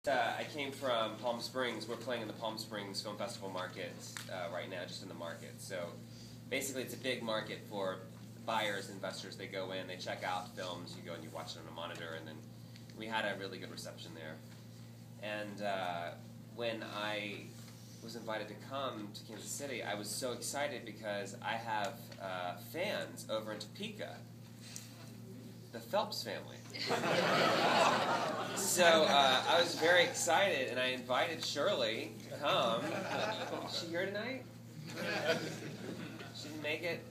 I came from Palm Springs. We're playing in the Palm Springs Film Festival market right now, just in the market. So basically it's a big market for buyers, investors. They go in, they check out films, you go and you watch it on a monitor, and then we had a really good reception there. And when I was invited to come to Kansas City, I was so excited because I have fans over in Topeka, the Phelps family. So I was very excited, and I invited Shirley to come. Is she here tonight? She didn't make it.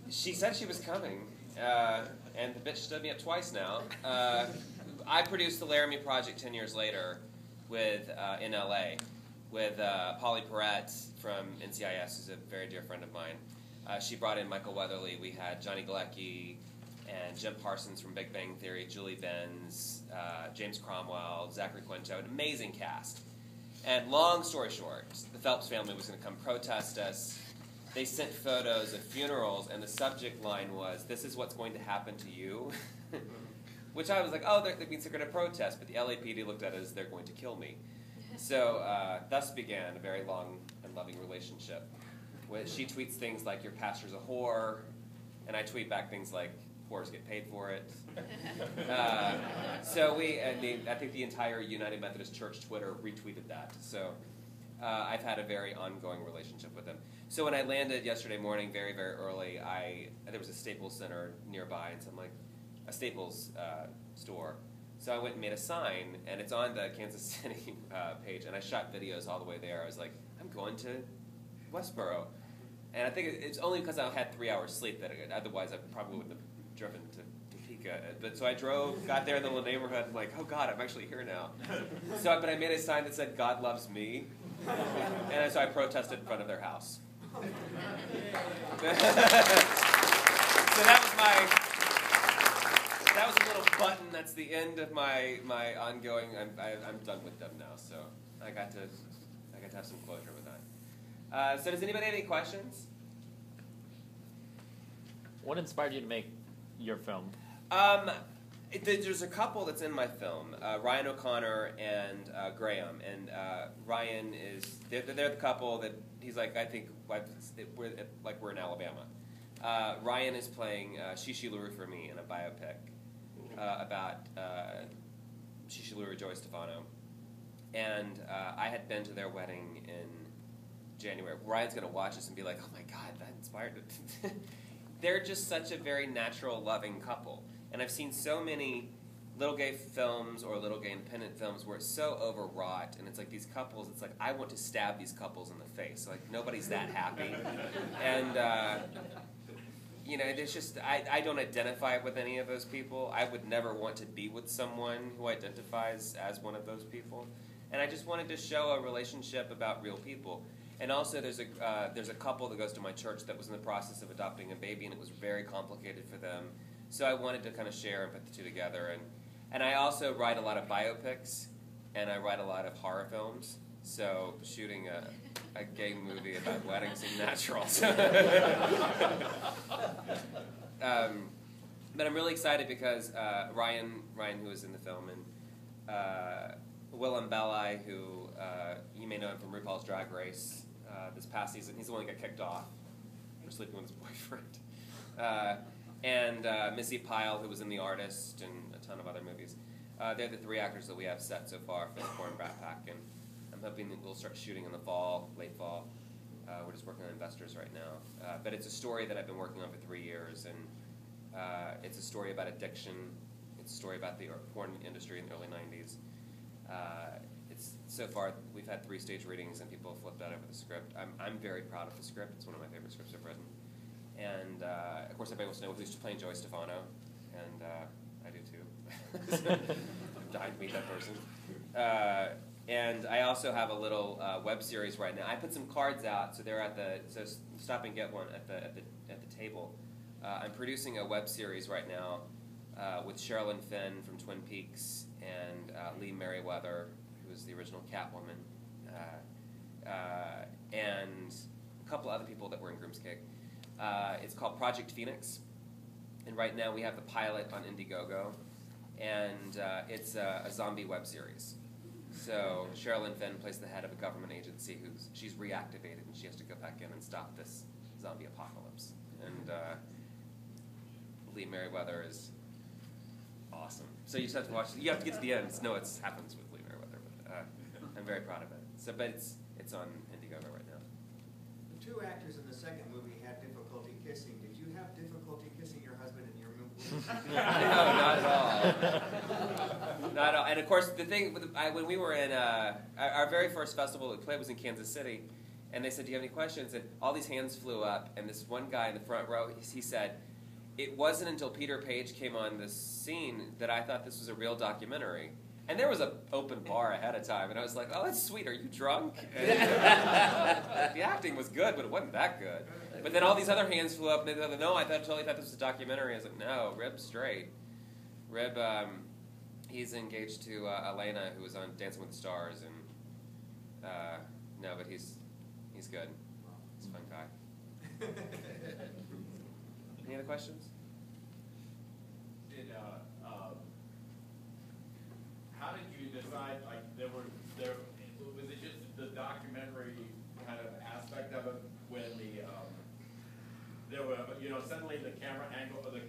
She said she was coming, and the bitch stood me up twice now. I produced the Laramie Project 10 years later in LA with Polly Perrette from NCIS, who's a very dear friend of mine. She brought in Michael Weatherly. We had Johnny Galecki and Jim Parsons from Big Bang Theory, Julie Benz, James Cromwell, Zachary Quinto, an amazing cast. And long story short, the Phelps family was going to come protest us. They sent photos of funerals, and the subject line was, "This is what's going to happen to you." Which I was like, oh, that means they're going to protest. But the LAPD looked at it as, they're going to kill me. So thus began a very long and loving relationship. She tweets things like, "Your pastor's a whore," and I tweet back things like, "Whores get paid for it." I think the entire United Methodist Church Twitter retweeted that. So I've had a very ongoing relationship with them. So when I landed yesterday morning, very, very early, there was a Staples Center nearby, and so I'm like, a Staples store. So I went and made a sign, and it's on the Kansas City page, and I shot videos all the way there. I was like, I'm going to Westboro. And I think it's only because I had 3 hours sleep that otherwise I probably wouldn't have driven to Topeka. But so I drove, got there in the little neighborhood, and like, oh God, I'm actually here now. But I made a sign that said, "God loves me," and so I protested in front of their house. So that was a little button. That's the end of my ongoing. I'm done with them now, so I got to have some closure with that. So does anybody have any questions? What inspired you to make your film? There's a couple that's in my film, Ryan O'Connor and Graham. And Ryan they're the couple that he's like, I think we're in Alabama. Ryan is playing Shishi LaRue for me in a biopic about Shishi LaRue, Joey Stefano. And I had been to their wedding in January. Ryan's going to watch this and be like, oh my God, that inspired me. They're just such a very natural, loving couple. And I've seen so many little gay films or little gay independent films where it's so overwrought, and it's like these couples, it's like, I want to stab these couples in the face. Like, nobody's that happy. And, there's just, I don't identify with any of those people. I would never want to be with someone who identifies as one of those people. And I just wanted to show a relationship about real people. And also there's a couple that goes to my church that was in the process of adopting a baby, and it was very complicated for them. So I wanted to kind of share and put the two together. And I also write a lot of biopics, and I write a lot of horror films. So shooting a gay movie about weddings seemed natural. But I'm really excited because Ryan, who was in the film, and Willem Belli, who you may know him from RuPaul's Drag Race this past season. He's the one that got kicked off for sleeping with his boyfriend. And Missy Pyle, who was in The Artist and a ton of other movies. They're the three actors that we have set so far for the Porn Brat Pack, and I'm hoping that we'll start shooting in the fall, late fall. We're just working on investors right now. But it's a story that I've been working on for 3 years, and it's a story about addiction. It's a story about the porn industry in the early 90s. So far, we've had 3 stage readings, and people have flipped out over the script. I'm very proud of the sdyed It's one of my favorite scripts I've written. And, of course, everybody wants to know who's playing Joey Stefano, and I do too. I'm dying to meet that person. And I also have a little web series right now. I put some cards out, so they're so stop and get one at the table. I'm producing a web series right now with Sherilyn Fenn from Twin Peaks and Lee Merriweather, who was the original Catwoman, and a couple other people that were in GROOM'S CAKE. It's called Project Phoenix, and right now we have the pilot on Indiegogo, and it's a zombie web series. So Sherilyn Fenn plays the head of a government agency she's reactivated, and she has to go back in and stop this zombie apocalypse. And Lee Merriweather is awesome. So you just have to watch. You have to get to the end to know what happens with Lee Merriweather. But I'm very proud of it. So, but it's on Indiegogo right now. The two actors in the second movie had difficulty kissing. Did you have difficulty kissing your husband in your movie? No, not at all. Not at all. And of course, the thing when we were in our very first festival we played was in Kansas City, and they said, "Do you have any questions?" And all these hands flew up, and this one guy in the front row, he said, "It wasn't until Peter Page came on the scene that I thought this was a real documentary." And there was an open bar ahead of time, and I was like, "Oh, that's sweet. Are you drunk?" And, the acting was good, but it wasn't that good. But then all these other hands flew up, and they said, "No, I totally thought this was a documentary." I was like, "No, Rib's straight. Rib, he's engaged to Elena, who was on Dancing with the Stars, and no, but he's good. He's a fun guy." Any other questions? How did you decide? Like, was it just the documentary kind of aspect of it when there were suddenly the camera angle or the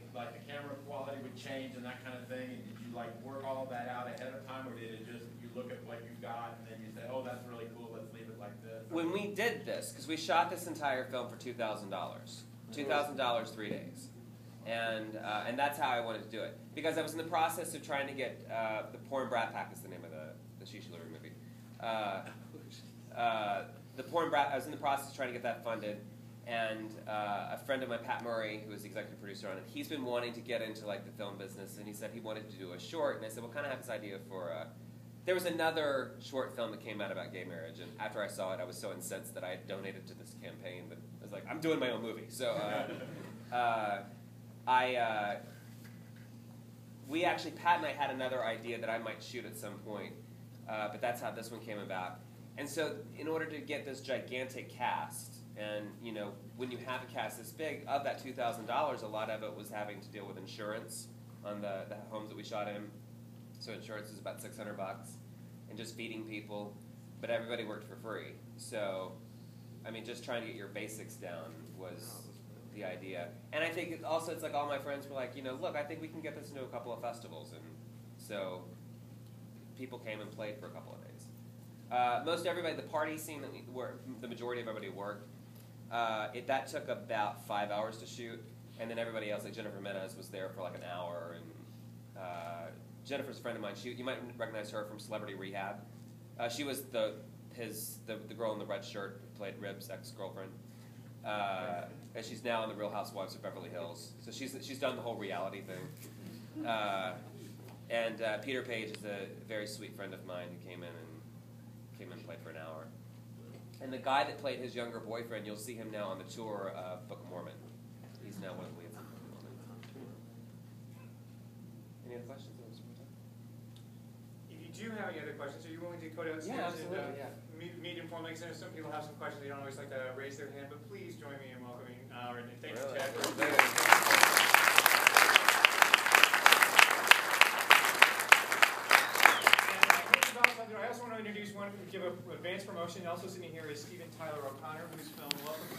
camera quality would change and that kind of thing? And did you work all of that out ahead of time, or did it just you look at what you got and then you say, "Oh, that's really cool. Let's leave it like this"? When we did this, because we shot this entire film for $2,000, $2,000 3 days. And that's how I wanted to do it. Because I was in the process of trying to get, the Porn Brat Pack is the name of the Shishi Luri movie. The Porn Brat, I was in the process of trying to get that funded. And a friend of mine, Pat Murray, who was the executive producer on it, he's been wanting to get into the film business. And he said he wanted to do a short. And I said, well, kind of have this idea for there was another short film that came out about gay marriage. And after I saw it, I was so incensed that I had donated to this campaign that I was like, I'm doing my own movie. So we actually, Pat and I had another idea that I might shoot at some point, but that's how this one came about. And so in order to get this gigantic cast, and when you have a cast this big, of that $2,000, a lot of it was having to deal with insurance on the homes that we shot in. So insurance is about $600, and just feeding people, but everybody worked for free. So, I mean, just trying to get your basics down was the idea. And I think also it's like all my friends were like, look, I think we can get this into a couple of festivals. And so people came and played for a couple of days. Most everybody, the party scene that the majority of everybody worked, that took about 5 hours to shoot. And then everybody else, like Jennifer Menace, was there for like an hour. And Jennifer's a friend of mine. You might recognize her from Celebrity Rehab. She was the girl in the red shirt who played Rib's ex-girlfriend. And she's now in the Real Housewives of Beverly Hills. So she's done the whole reality thing. And Peter Page is a very sweet friend of mine who came in and played for an hour. And the guy that played his younger boyfriend, you'll see him now on the tour of Book of Mormon. He's now one of the leads in Book of Mormon. Any other questions? If you do have any other questions, are you willing to go downstairs meet informally? Because some people have some questions. They don't always like to raise their hand, but please join me in welcoming and thank you, Chad. I also want to introduce one, give an advance promotion. Also sitting